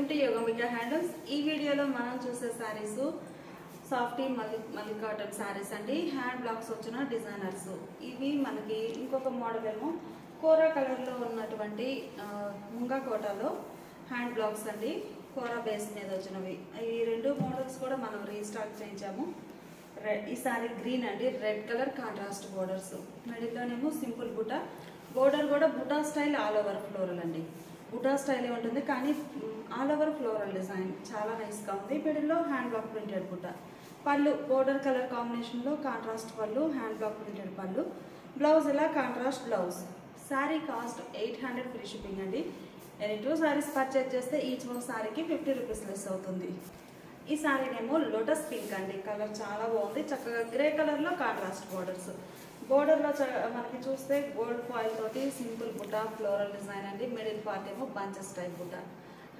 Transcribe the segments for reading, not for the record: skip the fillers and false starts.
Welcome to యోగమిక handlooms. ఈ వీడియోలో మనం చూసే సారీస్ సాఫ్టీ మల్లి కాటన్ సారీస్ అండి। హ్యాండ్ బ్లాక్స్ వచ్చిన డిజైనర్స్ ఇవి మనకి ఇంకొక మోడల్ ఏమో కోరా కలర్ లో ఉన్నటువంటి ముంగా కోటాలో హ్యాండ్ బ్లాక్స్ అండి। కోరా బేస్ మీద వచ్చినవి ఈ రెండు మోడల్స్ కూడా మనం రీస్టాక్ చేయించాము। ఈ సారీ గ్రీన్ అండి, రెడ్ కలర్ కాంట్రాస్ట్ బోర్డర్స్, మిడిల్లోనేమో సింపుల్ బుటా, బోర్డర్ కూడా బుటా స్టైల్ ఆల్ ఓవర్ ఫ్లోరల్ అండి। బుటా స్టైల్ ఉంటుంది కానీ ఆల్ ఓవర్ ఫ్లోరల్ డిజైన్ చాలా నైస్ గా ఉంది। మిడిల్లో హ్యాండ్ బ్లాక్ ప్రింటెడ్ బుటా, పళ్ళు బోర్డర్ కలర్ కాంబినేషన్ లో కాంట్రాస్ట్ పళ్ళు, హ్యాండ్ బ్లాక్ ప్రింటెడ్ పళ్ళు, బ్లౌజ్ ఇలా contrast blouse. Sari cost 800 free shipping అండి। ఎనీ 2 సారీస్ పర్చేజ్ చేస్తే ఈచ్ వన్ సారీకి 50 రూపీస్ లెస్ అవుతుంది। ఈ సారీనేమో లోటస్ పింక్ అండి, కలర్ చాలా బాగుంది, చక్కగా గ్రే కలర్ లో కాంట్రాస్ట్ బోర్డర్స్, బోర్డర్ లో మనకి చూస్తే గోల్డ్ ఫాయిల్ తోటి సింపుల్ బుటా ఫ్లోరల్ డిజైన్ అండి। మిడిల్ పార్ట్ ఏమో బంచెస్ టైప్ బుటా,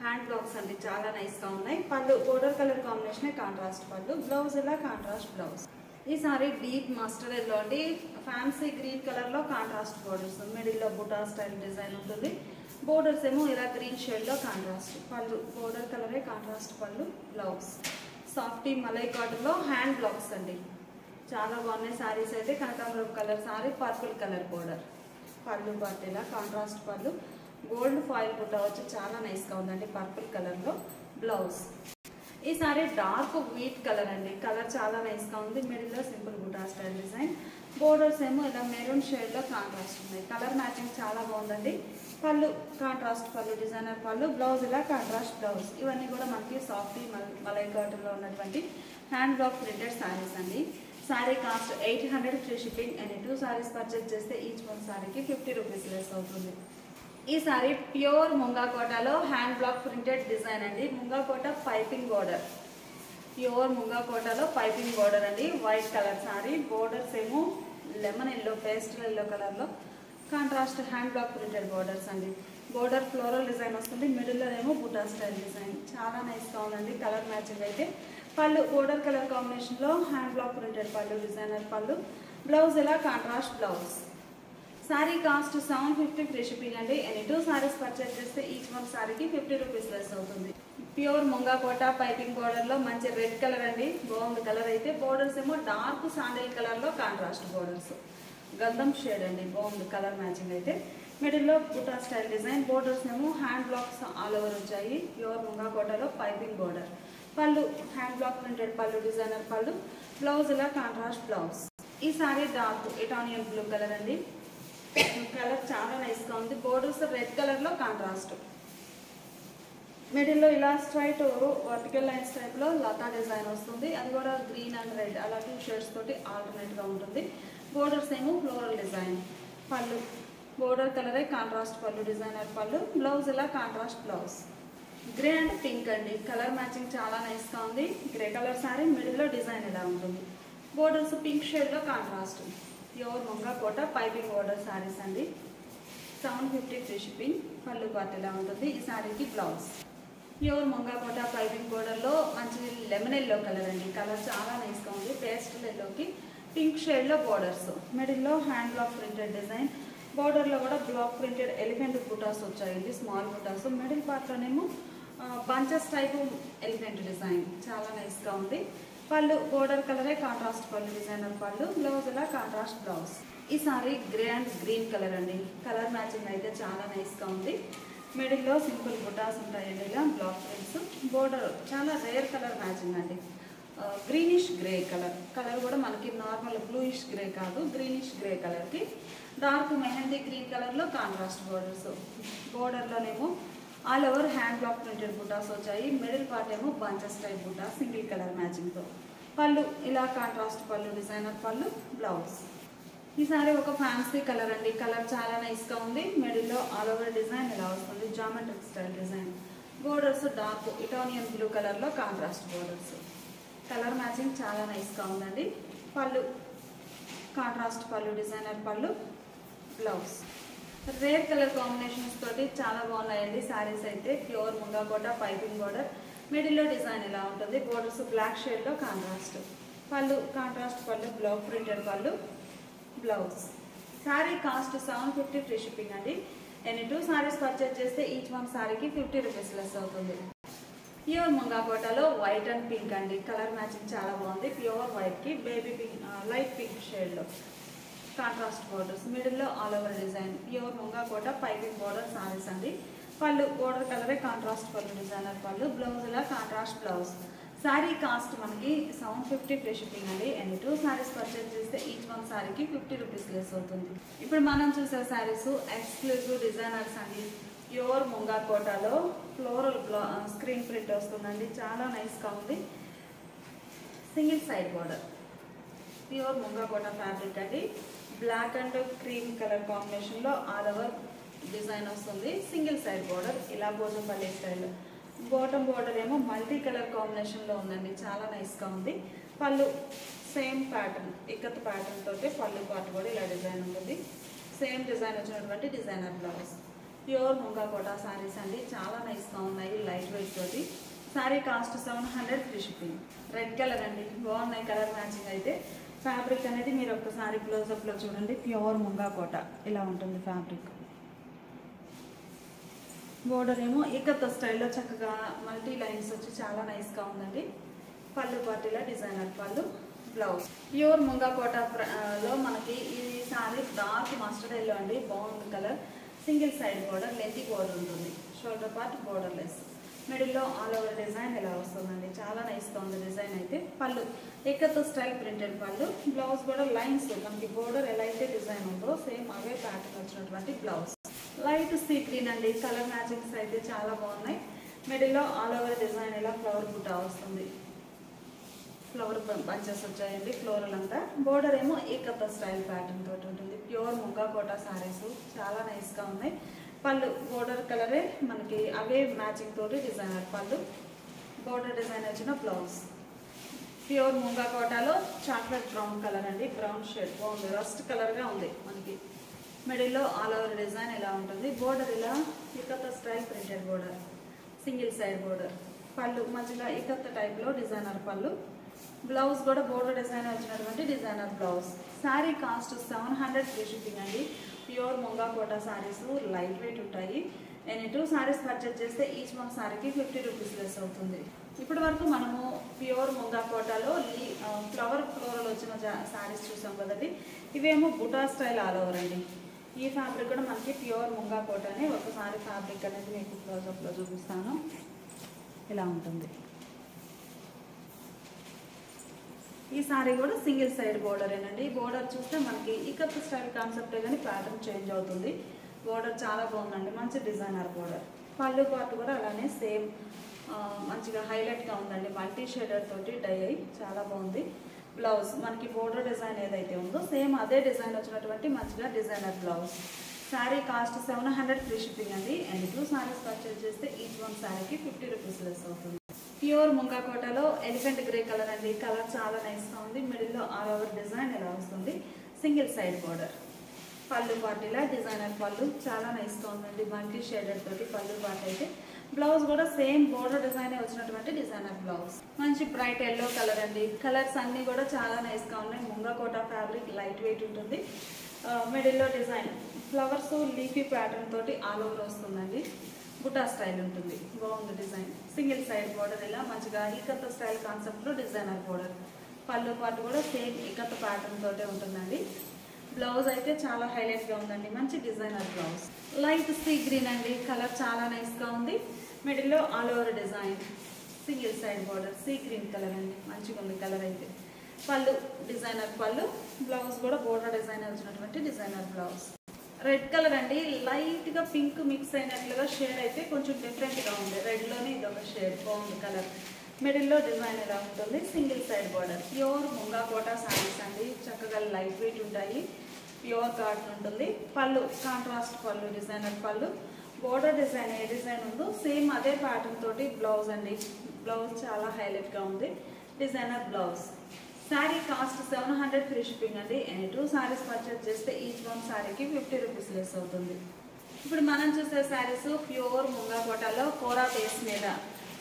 హ్యాండ్ బ్లాక్స్ అండి చాలా నైస్ గా ఉన్నాయి। పళ్ళు బోర్డర్ కలర్ కాంబినేషన్ కాంట్రాస్ట్ పళ్ళు, బ్లౌజ్ ఇలా కాంట్రాస్ట్ బ్లౌజ్। ఈ సారీ డీప్ మస్టర్డ్ ఎల్లో అండి, ఫ్యాన్సీ గ్రీన్ కలర్ లో కాంట్రాస్ట్ బోర్డర్స్, మిడిల్ లో బుటా స్టైల్ డిజైన్ ఉంటుంది, బోర్డర్స్ ఏమో ఇలా గ్రీన్ షేడ్ లో కాంట్రాస్ట్ పళ్ళు, బోర్డర్ కలరే కాంట్రాస్ట్ పళ్ళు, బ్లౌజ్। సాఫ్టీ మలై కాటన్ లో హ్యాండ్ బ్లాక్స్ అండి, చాలా బాగున్నాయి సారీస్ అయితే। కనకాంబరం colour sari, purple colour border, పళ్ళు పార్ట్ ఇలా కాంట్రాస్ట్ పళ్ళు, గోల్డ్ ఫాయిల్ బుట్ట వచ్చి చాలా నైస్ గా ఉందండి పర్పుల్ కలర్ లో, బ్లౌజ్। ఈ సారీ డార్క్ వీట్ కలర్ అండి, కలర్ చాలా నైస్ గా ఉంది, మిడిల్ లో సింపుల్ బుటా స్టైల్ డిజైన్, బోర్డర్స్ ఏమో ఇలా మెరూన్ షేడ్ లో కాంట్రాస్ట్ ఉన్నాయి, కలర్ మ్యాచింగ్ చాలా బాగుందండి। పళ్ళు కాంట్రాస్ట్ పళ్ళు, డిజైనర్ పళ్ళు, బ్లౌజ్ ఇలా కాంట్రాస్ట్ బ్లౌజ్। ఇవన్నీ కూడా మనకి సాఫ్టీ మలై కాటన్ లో ఉన్నటువంటి హ్యాండ్ బ్లాక్ ప్రింటెడ్ సారీస్ అండి। Sorry cost 800 free shipping. Any 2 saris purchase చేస్తే ఈచ్ వన్ సారీకి 50 రూపీస్ లెస్ అవుతుంది। ఈ సారీ ప్యూర్ ముంగా కోటాలో హ్యాండ్ బ్లాక్ ప్రింటెడ్ డిజైన్ అండి, Munga Kota piping border, pure munga కోటాలో పైపింగ్ బోర్డర్ అండి, వైట్ కలర్ సారీ, బోర్డర్స్ ఏమో lemon yellow pastel yellow colour లో contrast hand block printed borders అండి, బోర్డర్ ఫ్లోరల్ డిజైన్ వస్తుంది, మిడిల్ లో ఏమో బుటా స్టైల్ డిజైన్, చాలా నైస్ గా ఉందండి కలర్ మ్యాచింగ్ అయితే। పళ్ళు బోర్డర్ కలర్ కాంబినేషన్ లో హ్యాండ్ బ్లాక్ ప్రింటెడ్ పళ్ళు, డిజైనర్ పళ్ళు, బ్లౌజ్ ఇలా contrast blouse. Sari cost 750 free shipping అండి। ఎనీ 2 సారీస్ పర్చేజ్ చేస్తే ఈచ్ వన్ సారీకి 50 రూపీస్ లెస్ అవుతుంది। Pure Munga Kota piping border లో మంచి రెడ్ కలర్ అండి, బాగుంది కలర్ అయితే, బోర్డర్స్ ఏమో డార్క్ శాండిల్ కలర్ లో కాంట్రాస్ట్ బోర్డర్స్, గంధం షేడ్ అండి, బాగుంది కలర్ మ్యాచింగ్ అయితే। మిడిల్ లో బుటా స్టైల్ డిజైన్, బోర్డర్స్ ఏమో హ్యాండ్ బ్లాక్స్ ఆల్ ఓవర్ వచ్చాయి, ప్యూర్ ముంగా కోటలో పైపింగ్ బోర్డర్, పళ్ళు హ్యాండ్ బ్లాక్ ప్రింటెడ్ పళ్ళు, డిజైనర్ పళ్ళు, బ్లౌజ్ ఇలా కాంట్రాస్ట్ బ్లౌజ్। ఈ సారీ డార్క్ ఇటానియన్ బ్లూ కలర్ అండి, కలర్ చాలా నైస్ గా ఉంది, బోర్డర్స్ రెడ్ కలర్ లో కాంట్రాస్ట్, మిడిల్ లో ఇలా స్ట్రైట్ వర్టికల్ లైన్స్ టైప్ లో లతా డిజైన్ వస్తుంది, అది కూడా గ్రీన్ అండ్ రెడ్ అలా 2 షేడ్స్ తోటి ఆల్టర్నేట్ గా ఉంటుంది, బోర్డర్స్ ఏమో ఫ్లోరల్ డిజైన్, పళ్ళు బోర్డర్ కలరే కాంట్రాస్ట్ పళ్ళు, డిజైనర్ పళ్ళు, బ్లౌజ్ ఇలా contrast blouse. Grey and pink అండి, కలర్ మ్యాచింగ్ చాలా నైస్ గా ఉంది, గ్రే కలర్ సారీ, మిడిల్ లో డిజైన్ ఇలా ఉంటుంది, బోర్డర్స్ పింక్ షేడ్ లో contrast, pure Munga Kota piping border saris అండి। 750 ఫ్రీ షిప్పింగ్। పళ్ళు పార్ట్ ఇలా ఉంటుంది, ఈ సారీకి blouse. Pure Munga Kota piping border లో మంచి లెమన్ ఎల్లో కలర్ అండి, కలర్ చాలా నైస్ గా ఉంది, పేస్టల్ ఎల్లోకి పింక్ షేడ్ లో బోర్డర్స్, మిడిల్ లో hand block printed design, border లో కూడా బ్లాక్ ప్రింటెడ్ ఎలిఫెంట్ బుటాస్ వచ్చాయండి, స్మాల్ బుటాస్, మిడిల్ పార్ట్ లోనేమో బంచెస్ టైప్ ఎలిఫెంట్ డిజైన్, చాలా నైస్ గా ఉంది। పళ్ళు బోర్డర్ కలరే కాంట్రాస్ట్ పళ్ళు, డిజైనర్ పళ్ళు, బ్లౌజ్ ఇలా కాంట్రాస్ట్ బ్లౌజ్। ఈ sorry grey and green colour అండి, కలర్ మ్యాచింగ్ అయితే చాలా నైస్ గా ఉంది, మిడిల్ లో సింపుల్ బుటాస్ ఉంటాయండి, ఇలా బ్లాక్ ప్రింట్స్, బోర్డర్ చాలా రేర్ కలర్ మ్యాచింగ్ అండి, గ్రీనిష్ గ్రే కలర్, కలర్ కూడా మనకి నార్మల్ బ్లూయిష్ గ్రే కాదు, గ్రీనిష్ గ్రే కలర్ కి డార్క్ మెహందీ గ్రీన్ కలర్ లో కాంట్రాస్ట్ బోర్డర్స్, బోర్డర్ లోనేమో all over hand block printed బుటాస్ వచ్చాయి, మిడిల్ పార్ట్ ఏమో బంచెస్ టైప్ బుటా సింగిల్ కలర్ మ్యాచింగ్ తో, పళ్ళు ఇలా కాంట్రాస్ట్ పళ్ళు, డిజైనర్ పళ్ళు, బ్లౌజ్। ఈ సారీ ఒక ఫ్యాన్సీ కలర్ అండి, కలర్ చాలా నైస్ గా ఉంది, మిడిల్ లో ఆల్ ఓవర్ డిజైన్ ఇలా వస్తుంది, geometric style design, borders dark ఇటానియన్ blue colour లో కాంట్రాస్ట్ బోర్డర్స్, కలర్ మ్యాచింగ్ చాలా నైస్ గా ఉందండి, పళ్ళు కాంట్రాస్ట్ పళ్ళు, డిజైనర్ పళ్ళు, బ్లౌజ్। రేర్ కలర్ కాంబినేషన్స్ తోటి చాలా బాగున్నాయండి సారీస్ అయితే, pure Munga Kota piping border, middle లో డిజైన్ ఇలా ఉంటుంది, బోర్డర్స్ బ్లాక్ షేడ్ లో కాంట్రాస్ట్, పళ్ళు కాంట్రాస్ట్ పళ్ళు, బ్లాక్ ప్రింటెడ్ పళ్ళు, blouse. Sari cost 750 free shipping అండి। ఎనీ 2 సారీస్ పర్చేజ్ చేస్తే ఈచ్ వన్ సారీకి 50 రూపీస్ లెస్ అవుతుంది। ప్యూర్ ముంగా కోటాలో వైట్ అండ్ పింక్ అండి, కలర్ మ్యాచింగ్ చాలా బాగుంది. ప్యూర్ వైట్ కి baby pink, light pink shade లో కాంట్రాస్ట్ బోర్డర్స్, మిడిల్ లో all over design. Pure Munga Kota piping border saris అండి. పళ్ళు బోర్డర్ కలరే కాంట్రాస్ట్ పళ్ళు, డిజైనర్ పళ్ళు. బ్లౌజ్ ఇలా కాంట్రాస్ట్ బ్లౌజ్. శారీ కాస్ట్ మనకి 750 ఫ్రీ షిప్పింగ్ అండి. అండ్ 2 సారీస్ పర్చేజ్ చేస్తే ఈచ్ వన్ సారీకి 50 రూపీస్ లెస్ అవుతుంది. ఇప్పుడు మనం చూసే సారీస్ ఎక్స్క్లూజివ్ డిజైనర్స్ అండి. ప్యూర్ ముంగా కోటాలో ఫ్లోరల్ స్క్రీన్ ప్రింట్ వస్తుందండి, చాలా నైస్గా ఉంది. Single side border, pure munga Kota fabric అండి. బ్లాక్ అండ్ క్రీమ్ కలర్ కాంబినేషన్లో ఆల్ ఓవర్ డిజైన్ వస్తుంది. సింగిల్ సైడ్ బోర్డర్ ఇలా భోజంపల్లి స్టైల్. బాటమ్ బోర్డర్ ఏమో మల్టీ కలర్ కాంబినేషన్లో ఉందండి, చాలా నైస్గా ఉంది. పళ్ళు సేమ్ ప్యాటర్న్, ఇక్కత్ ప్యాటర్న్ తోటి పళ్ళు పాటు కూడా ఇలా డిజైన్ ఉంటుంది. సేమ్ డిజైన్ వచ్చినటువంటి designer blouse. Pure munga Kota saris అండి, చాలా నైస్గా ఉన్నాయి, లైట్ వెయిట్ తోటి. Sari cost 700 free shipping. Red colour అండి, బాగున్నాయి కలర్ మ్యాచింగ్ అయితే. ఫ్యాబ్రిక్ అనేది మీరు ఒక్కసారి క్లోజప్లో చూడండి. ప్యూర్ ముంగా కోటా ఇలా ఉంటుంది ఫ్యాబ్రిక్. బోర్డర్ ఏమో ఇక్కత్ స్టైల్లో చక్కగా మల్టీ లైన్స్ వచ్చి చాలా నైస్గా ఉందండి. పళ్ళు పాటిలా డిజైనర్ పళ్ళు. బ్లౌజ్ ప్యూర్ ముంగా కోటాలో మనకి ఈ సారీ డార్క్ మస్టర్డ్ ఎల్లో అండి, బాగుంది colour. Single side border, lengthy border ఉంటుంది. Shoulder part borderless. మిడిల్లో ఆల్ ఓవర్ డిజైన్ ఇలా వస్తుందండి, చాలా నైస్గా ఉంది డిజైన్ అయితే. పళ్ళు ఇక్కత్ స్టైల్ ప్రింటెడ్ పళ్ళు. బ్లౌజ్ కూడా లైన్స్ మనకి బోర్డర్ ఎలా అయితే డిజైన్ ఉందో సేమ్ అవే ప్యాటర్న్ వచ్చినటువంటి బ్లౌజ్. లైట్ సీ గ్రీన్ అండి, కలర్ మ్యాచింగ్స్ అయితే చాలా బాగున్నాయి. మిడిల్లో ఆల్ ఓవర్ డిజైన్ ఇలా ఫ్లవర్ బుట్ట వస్తుంది, ఫ్లవర్ బంచెస్ వచ్చాయండి ఫ్లోరల్ అంతా. బోర్డర్ ఏమో ఏకత్త స్టైల్ ప్యాటర్న్ తోటి ఉంటుంది. ప్యూర్ ముంగా కోటా సారీస్ చాలా నైస్గా ఉన్నాయి. పళ్ళు బోర్డర్ కలరే మనకి అవే మ్యాచింగ్ తోటి డిజైనర్ పళ్ళు. బోర్డర్ డిజైన్ వచ్చిన బ్లౌజ్. ప్యూర్ ముంగా కోటాలో చాక్లెట్ బ్రౌన్ కలర్ అండి, బ్రౌన్ షేడ్ బాగుంది, రస్ట్ కలర్గా ఉంది మనకి. మిడిల్లో ఆల్ ఓవర్ డిజైన్ ఇలా ఉంటుంది. బోర్డర్ ఇలా ఇకత్త style printed border, single side border. పళ్ళు మధ్యలో ఇకత్త టైప్లో డిజైనర్ పళ్ళు. బ్లౌజ్ కూడా బోర్డర్ డిజైన్ వచ్చినటువంటి designer blouse. Sari cost 700 free shipping అండి. Pure munga Kota saris light weight ఉంటాయి. నేను 2 సారీస్ పర్చేజ్ చేస్తే ఈచ్ వన్ సారీకి 50 రూపీస్ లెస్ అవుతుంది. ఇప్పటి వరకు మనము ప్యూర్ ముంగా కోటాలో ఫ్లోరల్ వచ్చిన సారీస్ చూసాం కదండి. ఇవేమో బుటా స్టైల్ ఆల్ ఓవర్ అండి. ఈ ఫ్యాబ్రిక్ కూడా మనకి ప్యూర్ ముంగా కోటానే. ఒకసారి ఫ్యాబ్రిక్ అనేది మీకు క్లోజప్లో చూపిస్తాను, ఇలా ఉంటుంది. ఈ సారీ కూడా సింగిల్ సైడ్ బోర్డరేనండి. బోర్డర్ చూస్తే మనకి ఇకత్ స్టైల్ కాన్సెప్టే కానీ ప్యాటర్న్ చేంజ్ అవుతుంది. బోర్డర్ చాలా బాగుందండి, మంచి డిజైనర్ బోర్డర్. పళ్ళు పార్ట్ కూడా అలానే సేమ్ మంచిగా హైలైట్గా ఉందండి, మల్టీ షేడర్ తోటి డై అయ్యి చాలా బాగుంది. బ్లౌజ్ మనకి బోర్డర్ డిజైన్ ఏదైతే ఉందో సేమ్ అదే డిజైన్ వచ్చినటువంటి మంచిగా designer blouse. Sari cost 700 free shipping అండి. అండ్ 2 సారీస్ పర్చేజ్ చేస్తే ఈచ్ వన్ శారీకి 50 రూపీస్ లెస్ అవుతుంది. ప్యూర్ ముంగా కోటాలో ఎలిఫెంట్ గ్రే కలర్ అండి, కలర్ చాలా నైస్గా ఉంది. మిడిల్లో ఆల్ ఓవర్ డిజైన్ ఎలా వస్తుంది, సింగిల్ సైడ్ బోర్డర్. పళ్ళు పార్టీలా డిజైనర్ పళ్ళు చాలా నైస్గా ఉందండి, మల్టీ షేడెడ్ తోటి పళ్ళు పార్ట్ అయితే. బ్లౌజ్ కూడా సేమ్ బోర్డర్ డిజైన్ వచ్చినటువంటి డిజైనర్ బ్లౌజ్. మంచి బ్రైట్ ఎల్లో కలర్ అండి, కలర్స్ అన్ని కూడా చాలా నైస్గా ఉన్నాయి. ముంగా కోటా ఫ్యాబ్రిక్ లైట్ వెయిట్ ఉంటుంది. మిడిల్లో డిజైన్ ఫ్లవర్స్ లీఫీ ప్యాటర్న్ తోటి ఆల్ ఓవర్ వస్తుందండి. బుటా స్టైల్ ఉంటుంది, బాగుంది డిజైన్. సింగిల్ సైడ్ బోర్డర్ ఇలా మంచిగా ఇకత్త స్టైల్ కాన్సెప్ట్లో డిజైనర్ బోర్డర్. పళ్ళు పాటు కూడా సేమ్ ఇకత్త ప్యాటర్న్ తోటే ఉంటుందండి. బ్లౌజ్ అయితే చాలా హైలైట్గా ఉందండి, మంచి designer blouse. Light sea green అండి, కలర్ చాలా నైస్గా ఉంది. మిడిల్లో all over design, single side border. Sea green colour అండి, మంచిగా ఉంది కలర్ అయితే. పళ్ళు డిజైనర్ పళ్ళు. బ్లౌజ్ కూడా బోర్డర్ డిజైన్ వచ్చినటువంటి డిజైనర్ బ్లౌజ్. రెడ్ కలర్ అండి, లైట్గా పింక్ మిక్స్ అయినట్లుగా షేడ్ అయితే కొంచెం డిఫరెంట్గా ఉంది. రెడ్లోనే ఇది ఒక షేడ్, బాగుంది కలర్. మిడిల్లో డిజైన్ ఎలా ఉంటుంది, single side border. Pure munga Kota saris అండి, చక్కగా లైట్ వెయిట్ ఉంటాయి. ప్యూర్ కాటన్ ఉంటుంది. పళ్ళు కాంట్రాస్ట్ పళ్ళు, డిజైనర్ పళ్ళు. బోర్డర్ డిజైన్ ఏ డిజైన్ ఉందో సేమ్ అదే ప్యాటర్న్ తోటి బ్లౌజ్ అండి. బ్లౌజ్ చాలా హైలైట్గా ఉంది, designer blouse. Sari cost 700 free shipping అండి. 2 సారీస్ పర్చేజ్ చేస్తే ఈచ్ వన్ సారీకి 50 రూపీస్ లెస్ అవుతుంది. ఇప్పుడు మనం చూసే శారీస్ ప్యూర్ ముంగా కోటాలో కోరా బేస్ మీద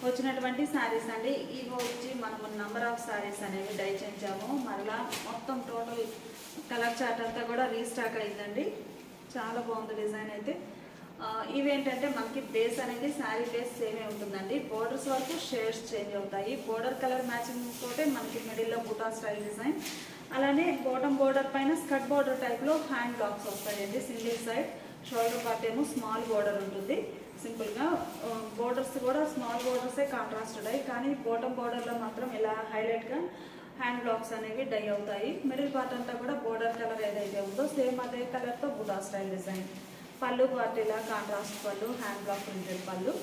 వచ్చినటువంటి శారీస్ అండి. ఇవి వచ్చి మనం నంబర్ ఆఫ్ శారీస్ అనేవి డై చేయించాము. మరలా మొత్తం టోటల్ కలర్ చార్ట్ అంతా కూడా రీస్టాక్ అయిందండి, చాలా బాగుంది డిజైన్ అయితే. ఇవేంటంటే మనకి బేస్ అనేది శారీ బేస్ సేమే ఉంటుంది. వచ్చిందండి. బోర్డర్స్ వరకు షేడ్స్ చేంజ్ అవుతాయి. బోర్డర్ కలర్ మ్యాచింగ్ తోటే మనకి మిడిల్లో బుటా స్టైల్ డిజైన్, అలానే బాటమ్ బోర్డర్ పైన స్కర్ట్ బోర్డర్ టైప్లో హ్యాండ్ బ్లాక్స్ వస్తాయండి. సింగిల్ సైడ్ షోల్డర్ పార్ట్ ఏమో స్మాల్ బోర్డర్ ఉంటుంది. సింపుల్గా బోర్డర్స్ కూడా స్మాల్ బోర్డర్సే కాంట్రాస్ట్ ఉంటాయి, కానీ బాటమ్ బోర్డర్లో మాత్రం ఇలా హైలైట్గా హ్యాండ్ బ్లాక్స్ అనేవి డై అవుతాయి. మిడిల్ పార్ట్ అంతా కూడా బోర్డర్ కలర్ ఏదైతే ఉందో సేమ్ అదే కలర్తో బుటా స్టైల్ డిజైన్. పళ్ళు పార్ట్ ఇలా కాంట్రాస్ట్ పళ్ళు, హ్యాండ్ బ్లాక్ ప్రింటెడ్ పళ్ళు.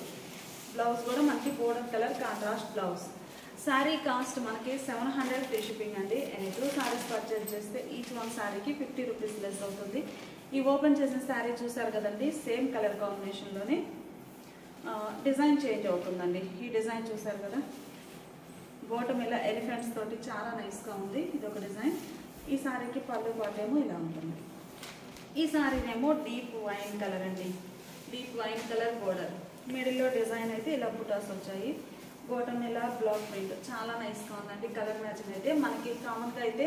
బ్లౌజ్ కూడా మనకి border colour contrast blouse. Sari cost మనకి 700 ఫ్రీ షిప్పింగ్ అండి. ఎనీ 2 శారీస్ పర్చేజ్ చేస్తే ఈచ్ వన్ శారీకి 50 రూపీస్ లెస్ అవుతుంది. ఈ ఓపెన్ చేసిన శారీ చూసారు కదండి, సేమ్ కలర్ కాంబినేషన్లోనే డిజైన్ చేంజ్ అవుతుందండి. ఈ డిజైన్ చూసారు కదా, బాటమ్ ఇలా ఎలిఫెంట్స్ తోటి చాలా నైస్గా ఉంది. ఇది ఒక డిజైన్. ఈ శారీకి పళ్ళు పార్ట్ ఏమో ఇలా ఉంటుంది. ఈ శారీనేమో డీప్ వైన్ కలర్ అండి. డీప్ వైన్ కలర్ బోర్డర్, మిడిల్లో డిజైన్ అయితే ఇలా బుటాస్ వచ్చాయి. బాటమ్ ఇలా బ్లాక్ ప్రింట్ చాలా నైస్గా ఉందండి. కలర్ మ్యాచింగ్ అయితే మనకి కామన్గా అయితే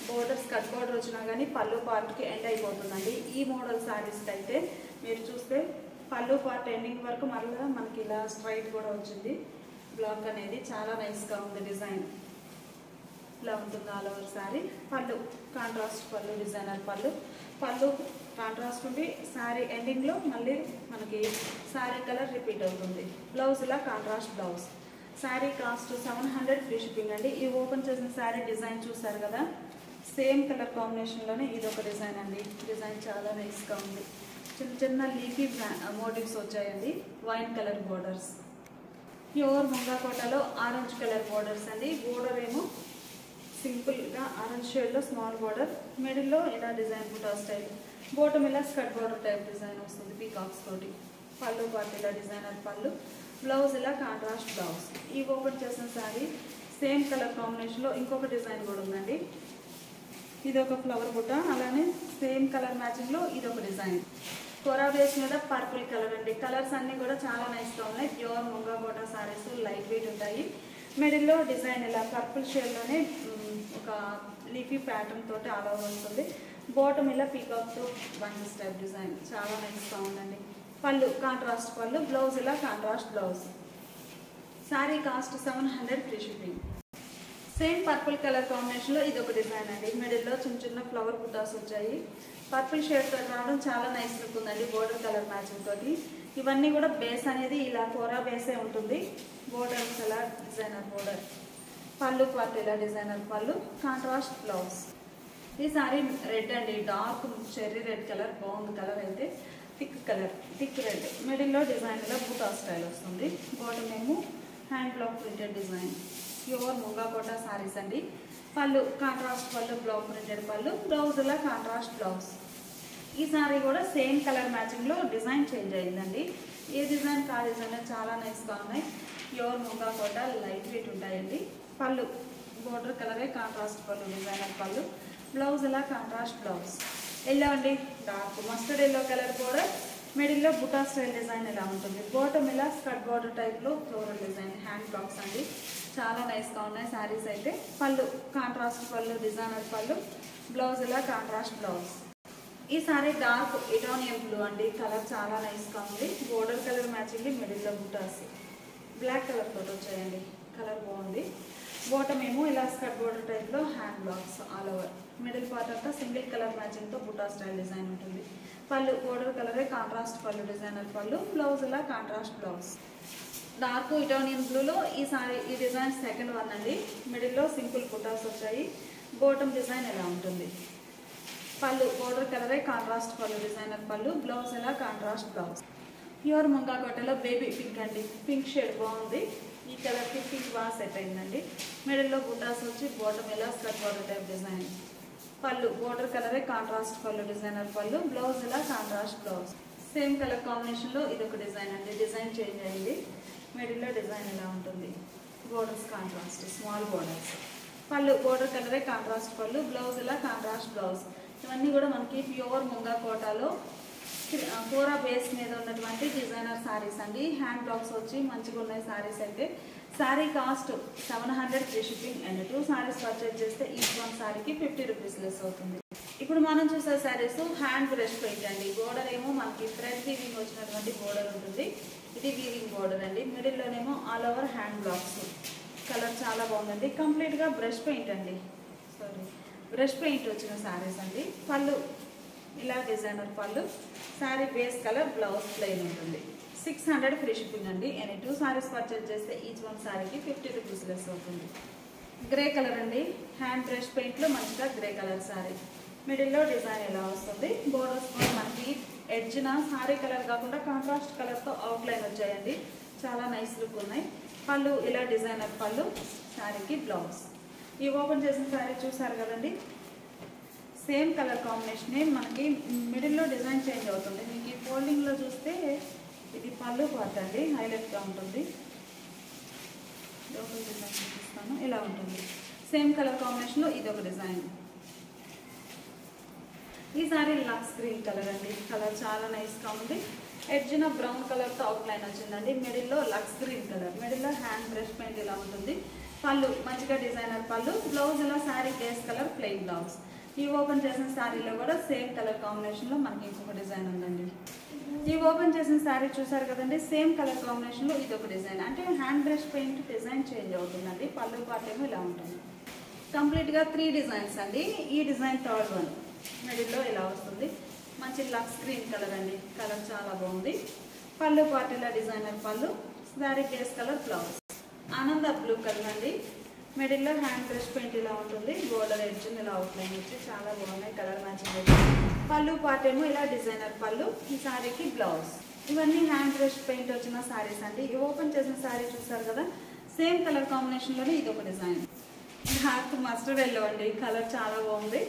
బోర్డర్స్ కట్ బోర్డర్ వచ్చినా కానీ పళ్ళు పార్ట్కి ఎండ్ అయిపోతుందండి. ఈ మోడల్ శారీస్కి అయితే మీరు చూస్తే పళ్ళు పార్ట్ ఎండింగ్ వరకు మళ్ళీ మనకి ఇలా స్ట్రైట్ కూడా వచ్చింది. బ్లాక్ అనేది చాలా నైస్గా ఉంది. డిజైన్ ఇలా ఉంటుంది ఆల్ ఓవర్ శారీ. పళ్ళు కాంట్రాస్ట్ పళ్ళు, డిజైనర్ పళ్ళు. పళ్ళు కాంట్రాస్ట్ ఉండి శారీ ఎండింగ్లో మళ్ళీ మనకి శారీ కలర్ రిపీట్ అవుతుంది. బ్లౌజ్ ఇలా contrast blouse. Sari cost 700 free shipping అండి. ఈ ఓపెన్ చేసిన శారీ డిజైన్ చూసారు కదా, సేమ్ కలర్ కాంబినేషన్లోనే ఇది ఒక డిజైన్ అండి. డిజైన్ చాలా నైస్గా ఉంది. చిన్న చిన్న లీఫీ మోటివ్స్ వచ్చాయండి. Wine colour borders. Pure munga కోటలో ఆరెంజ్ కలర్ బోర్డర్స్ అండి. బోర్డర్ ఏమో సింపుల్గా ఆరెంజ్ షేడ్లో స్మాల్ బోర్డర్, మిడిల్లో ఇలా డిజైన్ బుటా స్టైల్. బాటమ్ ఇలా స్కర్ట్ బోర్డర్ టైప్ డిజైన్ వస్తుంది పీకాక్స్ తోటి. పళ్ళు పార్ట్ ఇలా డిజైనర్ పళ్ళు. బ్లౌజ్ ఇలా కాంట్రాస్ట్ బ్లౌజ్. ఈ ఓపెన్ చేసిన శారీ సేమ్ కలర్ కాంబినేషన్లో ఇంకొక డిజైన్ కూడా ఉందండి. ఇది ఒక ఫ్లవర్ బుట్ట, అలానే సేమ్ కలర్ మ్యాచింగ్లో ఇది ఒక డిజైన్. కొరా బేస్ మీద పర్పుల్ కలర్ అండి. కలర్స్ అన్నీ కూడా చాలా నైస్గా ఉన్నాయి. ప్యూర్ ముంగా కోట శారీస్ లైట్ వెయిట్ ఉంటాయి. మిడిల్లో డిజైన్ ఇలా పర్పుల్ షేడ్లోనే ఒక లీఫీ ప్యాటర్న్ తోటి ఆల్ ఓవర్ వస్తుంది. బాటమ్ ఇలా పీకాక్తో బంచెస్ టైప్ డిజైన్ చాలా నైస్గా ఉందండి. పళ్ళు కాంట్రాస్ట్ పళ్ళు, బ్లౌజ్ ఇలా contrast blouse. Sari cost 700 free shipping. Same purple colour కాంబినేషన్లో ఇది ఒక డిజైన్ అండి. మిడిల్లో చిన్న చిన్న ఫ్లవర్ బుటాస్ వచ్చాయి. పర్పుల్ షేడ్ తోటి రావడం చాలా నైస్ లుక్ ఉందండి. బోర్డర్ కలర్ మ్యాచింగ్ తోటి. ఇవన్నీ కూడా బేస్ అనేది ఇలా కోరా బేసే ఉంటుంది. బోర్డర్స్ ఇలా డిజైనర్ బోర్డర్. పళ్ళు పార్ట్ ఇలా డిజైనర్ పళ్ళు, కాంట్రాస్ట్ బ్లౌజ్. ఈ సారీ రెడ్ అండి. డార్క్ చెర్రీ రెడ్ కలర్ బాగుంది. కలర్ అయితే థిక్ రెడ్. మిడిల్లో డిజైన్ ఇలా బూటా స్టైల్ వస్తుంది. బాటమ్ ఏమో hand block printed design. Pure Munga Kota saris అండి. పళ్ళు కాంట్రాస్ట్ పళ్ళు, బ్లాక్ ప్రింటెడ్ పళ్ళు, బ్లౌజ్ ఇలా కాంట్రాస్ట్ బ్లౌజ్. ఈ సారీ కూడా సేమ్ కలర్ మ్యాచింగ్లో డిజైన్ చేంజ్ అయిందండి. ఏ డిజైన్ కా డిజైన్ చాలా నైస్గా ఉన్నాయి. ప్యూర్ ముంగా కోట లైట్ వెయిట్ ఉంటాయండి. పళ్ళు బోర్డర్ కలరే కాంట్రాస్ట్ పళ్ళు, డిజైనర్ పళ్ళు, బ్లౌజ్ ఇలా కాంట్రాస్ట్ బ్లౌజ్. ఎల్లో అండి, dark mustard yellow colour border. మిడిల్లో బుటా స్టైల్ డిజైన్ ఇలా ఉంటుంది. బాటమ్ ఇలా స్కర్ట్ బోర్డర్ టైప్లో ఫ్లోరల్ డిజైన్. హ్యాండ్ బ్లాక్స్ అండి, చాలా నైస్గా ఉన్నాయి శారీస్ అయితే. పళ్ళు కాంట్రాస్ట్ పళ్ళు, డిజైనర్ పళ్ళు, బ్లౌజ్ ఇలా కాంట్రాస్ట్ బ్లౌజ్. ఈ సారీ డార్క్ ఇటానియం బ్లూ అండి. కలర్ చాలా నైస్గా ఉంది. బోర్డర్ కలర్ మ్యాచింగ్, మిడిల్లో బుటాస్ బ్లాక్ కలర్ తోటి వచ్చాయండి. కలర్ బాగుంది. బాటమ్ ఏమో ఇలా స్కర్ట్ బోర్డర్ టైప్లో hand blocks all over. Middle part అంతా సింగిల్ కలర్ మ్యాచింగ్తో బుటా స్టైల్ డిజైన్ ఉంటుంది. పళ్ళు బోర్డర్ కలరే కాంట్రాస్ట్ పళ్ళు, డిజైనర్ పళ్ళు, బ్లౌజ్ ఇలా కాంట్రాస్ట్ బ్లౌజ్. డార్క్ ఇటానియన్ బ్లూలో ఈ డిజైన్ సెకండ్ వన్ అండి. మిడిల్లో సింపుల్ బుటాస్ వచ్చాయి. బాటమ్ డిజైన్ ఎలా ఉంటుంది. పళ్ళు బోర్డర్ కలరే కాంట్రాస్ట్ పళ్ళు, డిజైనర్ పళ్ళు, బ్లౌజ్ ఇలా కాంట్రాస్ట్ బ్లౌజ్. ప్యూర్ ముంగా కోటలో బేబీ పింక్ అండి. పింక్ షేడ్ బాగుంది. ఈ కలర్కి పింక్ బాగా సెట్ అయిందండి. మిడిల్లో బుటాస్ వచ్చి బాటమ్ ఇలా స్కర్ట్ బోర్డర్ టైప్ డిజైన్. పళ్ళు బోర్డర్ కలరే కాంట్రాస్ట్ పళ్ళు, డిజైనర్ పళ్ళు, బ్లౌజ్ ఇలా కాంట్రాస్ట్ బ్లౌజ్. సేమ్ కలర్ కాంబినేషన్లో ఇది ఒక డిజైన్ అండి. డిజైన్ చేంజ్ అయింది. మిడిల్లో డిజైన్ ఇలా ఉంటుంది. Borders contrast small borders. పళ్ళు బోర్డర్ కలరే కాంట్రాస్ట్ పళ్ళు, బ్లౌజ్ ఇలా కాంట్రాస్ట్ బ్లౌజ్. ఇవన్నీ కూడా మనకి ప్యూర్ ముంగా కోటాలో కోరా బేస్ మీద ఉన్నటువంటి డిజైనర్ శారీస్ అండి. హ్యాండ్ బ్లాక్స్ వచ్చి మంచిగా ఉన్నాయి శారీస్ అయితే. Sari cost 700 free shipping and 2 saris purchase చేస్తే ఈచ్ వన్ శారీకి 50 రూపీస్ లెస్ అవుతుంది. ఇప్పుడు మనం చూసే శారీస్ హ్యాండ్ బ్రష్ పెయింట్ అండి. బోర్డర్ ఏమో మనకి థ్రెడ్ వీవింగ్ వచ్చినటువంటి బోర్డర్ ఉంటుంది. ఇది వీవింగ్ బోర్డర్ అండి. మిడిల్లోనేమో all over hand blocks. Colour చాలా బాగుందండి. కంప్లీట్గా బ్రష్ పెయింట్ అండి, బ్రష్ పెయింట్ వచ్చిన శారీస్ అండి. పళ్ళు ఇలా డిజైనర్ పళ్ళు, sari base colour, blouse plain ఉంటుంది. 600 ఫ్రీ షిప్పింగ్ అండి. ఎనీ 2 శారీస్ పర్చేజ్ చేస్తే ఈచ్ వన్ శారీకి 50 రూపీస్ లెస్ అవుతుంది. గ్రే కలర్ అండి, హ్యాండ్ బ్రష్ పెయింట్లో మంచిగా గ్రే కలర్ శారీ. మిడిల్లో డిజైన్ ఎలా వస్తుంది, బోర్డర్స్ కూడా మనకి ఎడ్జ్న శారీ కలర్ కాకుండా కాంట్రాస్ట్ కలర్తో అవుట్లైన్ వచ్చాయండి. చాలా నైస్ లుక్ ఉన్నాయి. పళ్ళు ఇలా డిజైనర్ పళ్ళు, శారీకి బ్లౌజ్. ఈ ఓపెన్ చేసిన శారీ చూసారు కదండి, సేమ్ కలర్ కాంబినేషనే. మనకి మిడిల్లో డిజైన్ చేంజ్ అవుతుంది. మీకు ఈ ఫోల్డింగ్లో చూస్తే ఇది పళ్ళు పార్ట్ అండి, హైలైట్గా ఉంటుంది. ఓపెన్ డిజైన్ చూపిస్తాను, ఇలా ఉంటుంది. సేమ్ కలర్ కాంబినేషన్లో ఇది ఒక డిజైన్. ఈ సారీ లక్స్ గ్రీన్ కలర్ అండి. కలర్ చాలా నైస్గా ఉంది. ఎడ్జ్న బ్రౌన్ కలర్తో అవుట్లైన్ వచ్చిందండి. మిడిల్లో లక్స్ గ్రీన్ కలర్, మిడిల్లో హ్యాండ్ బ్రష్ పెయింట్ ఇలా ఉంటుంది. పళ్ళు మంచిగా డిజైనర్ పళ్ళు, బ్లౌజ్ ఇలా sari base colour, plain blouse. ఈ ఓపెన్ చేసిన శారీలో కూడా సేమ్ కలర్ కాంబినేషన్లో మనకి ఇంకొక డిజైన్ ఉందండి. ఈ ఓపెన్ చేసిన శారీ చూసారు కదండి, సేమ్ కలర్ కాంబినేషన్లో ఇది ఒక డిజైన్. అంటే hand brush paint design change అవుతుందండి. పళ్ళు పార్ట్ ఏమో ఇలా ఉంటుంది. కంప్లీట్గా 3 డిజైన్స్ అండి. ఈ డిజైన్ థర్డ్ వన్. మిడిల్లో ఇలా వస్తుంది. మంచి లక్స్ గ్రీన్ కలర్ అండి. కలర్ చాలా బాగుంది. పళ్ళు పార్ట్ ఇలా డిజైనర్ పళ్ళు, శారీ బేస్ కలర్, బ్లౌజ్. ఆనంద బ్లూ కలర్ అండి. మిడిల్లో హ్యాండ్ బ్రష్ పెయింట్ ఇలా ఉంటుంది. బోర్డర్ ఎడ్జ్ ఇలా అవుట్లైన్ వచ్చి చాలా బాగున్నాయి. కలర్ మ్యాచింగ్ అయితే పళ్ళు పార్ట్ ఏమో ఇలా డిజైనర్ పళ్ళు, ఈ శారీకి బ్లౌజ్. ఇవన్నీ హ్యాండ్ బ్రష్ పెయింట్ వచ్చిన శారీస్ అండి. ఈ ఓపెన్ చేసిన శారీ చూసారు కదా, సేమ్ కలర్ కాంబినేషన్లోనే ఇది ఒక డిజైన్. డార్క్ మస్టర్డ్ ఎల్లో అండి. కలర్ చాలా బాగుంది.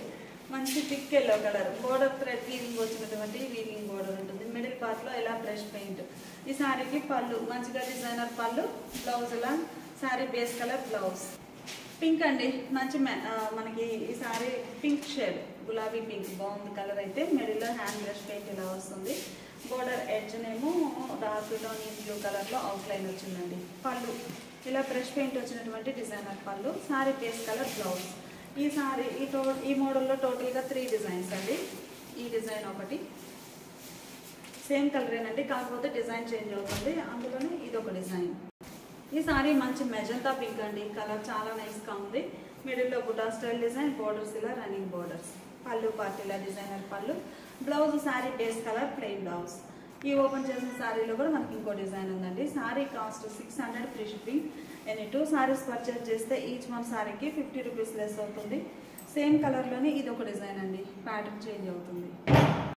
మంచి thick yellow colour. Border thread weaving వచ్చినటువంటి వీవింగ్ బోర్డర్ ఉంటుంది. మిడిల్ పార్ట్లో ఇలా బ్రష్ పెయింట్. ఈ శారీకి పళ్ళు మంచిగా డిజైనర్ పళ్ళు, బ్లౌజ్ ఇలా sari base colour, blouse. Pink అండి, మంచి మనకి ఈ శారీ పింక్ షేడ్, గులాబీ పింక్ బాగుంది కలర్ అయితే. మిడిల్లో హ్యాండ్ బ్రష్ పెయింట్ ఇలా వస్తుంది. బోర్డర్ ఎడ్జ్నేమో డార్క్లో నీట్ బ్లూ కలర్లో అవుట్లైన్ వచ్చిందండి. పళ్ళు ఇలా బ్రష్ పెయింట్ వచ్చినటువంటి డిజైనర్ పళ్ళు, శారీ బేస్ కలర్, బ్లౌజ్. ఈ శారీ ఈ మోడల్లో టోటల్గా 3 డిజైన్స్ అండి. ఈ డిజైన్ ఒకటి సేమ్ కలరేనండి, కాకపోతే డిజైన్ చేంజ్ అవుతుంది. అందులోనే ఇది ఒక డిజైన్. ఈ సారీ మంచి మెజంతా పింక్ అండి. కలర్ చాలా నైస్గా ఉంది. మిడిల్లో బుటా స్టైల్ డిజైన్, బోర్డర్స్ ఇలా రన్నింగ్ బోర్డర్స్. పళ్ళు పార్ట్ ఇలా డిజైనర్ పళ్ళు, blouse sari base colour, plain blouse. ఈ ఓపెన్ చేసిన శారీలో కూడా మనకి ఇంకో డిజైన్ ఉందండి. Sari cost 600 free shipping. Any 2 saris purchase చేస్తే ఈచ్ వన్ శారీకి 50 రూపీస్ లెస్ అవుతుంది. సేమ్ కలర్లోనే ఇది ఒక డిజైన్ అండి, ప్యాటర్న్ చేంజ్ అవుతుంది.